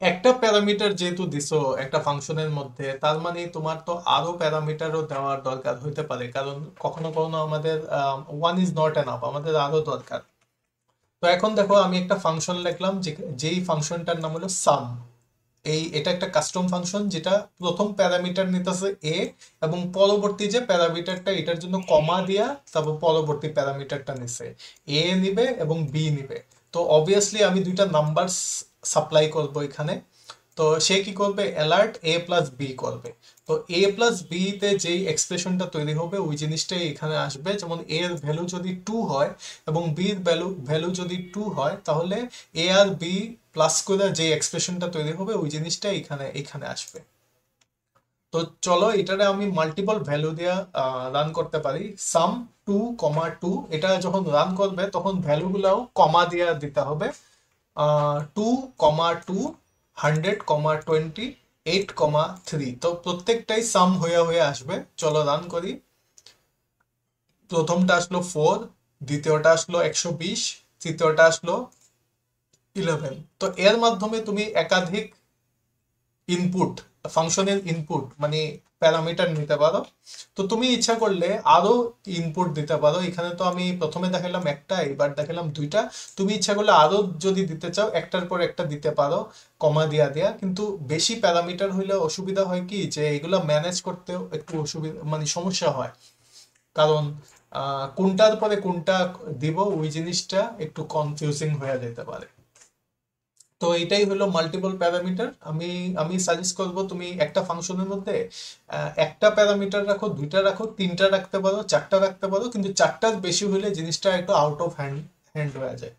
একটা প্যারামিটার যেহেতু দিছো একটা ফাংশনের মধ্যে, তার মানে তোমার তো আরো প্যারামিটারও দেওয়ার দরকার হইতে পারে, কারণ কখনো কখনো আমাদের ওয়ান ইজ নট এনাফ, আমাদের আরো দরকার। তো এখন দেখো আমি একটা ফাংশন লিখলাম, যেই ফাংশনটার নাম হলো সাম। এটা একটা কাস্টম ফাংশন যেটা প্রথম প্যারামিটার নিতেছে এ, এবং পরবর্তী যে প্যারামিটারটা এটার জন্য কমা দিয়া তারপর পরবর্তী প্যারামিটারটা নিছে, এ নিবে এবং বি নিবে। তো অবভিয়াসলি আমি দুইটা নাম্বার সাপ্লাই করব এখানে। তো সে কি করবে, অ্যালার্ট এ প্লাস বি করবে। তো এ প্লাস বি তে যেই এক্সপ্রেশনটা তৈরি হবে ওই জিনিসটাই এখানে আসবে। যেমন এ এর ভ্যালু যদি 2 হয় এবং বি এর ভ্যালু ভ্যালু যদি 2 হয়, তাহলে এ আর বি প্লাস করে যে এক্সপ্রেশনটা তৈরি হবে ওই জিনিসটা এখানে এখানে আসবে। তো চলো এটারে আমি মাল্টিপল ভ্যালু দিয়া রান করতে পারি। সাম 2, 2, এটা যখন রান করবে তখন ভ্যালুগুলাও কমা দিয়া দিতে হবে। 2, 2, 100, 20, 8, 3, তো প্রত্যেকটাই সাম হয়ে হয়ে আসবে। চলো রান করি। প্রথমটা আসলো 4, দ্বিতীয়টা আসলো 120, তৃতীয়টা আসলো 11। তো এর মাধ্যমে তুমি একাধিক ইনপুট, ফাংশনের ইনপুট মানে প্যারামিটার নিতে পারো। তো তুমি ইচ্ছা করলে আরো ইনপুট দিতে পারো। এখানে তো আমি প্রথমে দেখালাম একটা, এবার দেখালাম দুইটা। তুমি ইচ্ছা করলে আরো যদি দিতে চাও একটার পর একটা দিতে পারো, কমা দিয়া দিয়া। কিন্তু বেশি প্যারামিটার হইলে অসুবিধা হয় কি, যে এগুলো ম্যানেজ করতেও একটু অসুবিধা মানে সমস্যা হয়। কারণ কোনটার পরে কোনটা দিব ওই জিনিসটা একটু কনফিউজিং হয়ে যেতে পারে। তো এটাই হলো মাল্টিপল প্যারামিটার। আমি আমি সাজেস্ট করব তুমি একটা ফাংশনের মধ্যে একটা প্যারামিটার রাখো, দুইটা রাখো, তিনটা রাখতে পারো, চারটা রাখতে পারো, কিন্তু চারটার বেশি হলে জিনিসটা একটু আউট অফ হ্যান্ড হ্যান্ড হয়ে যায়।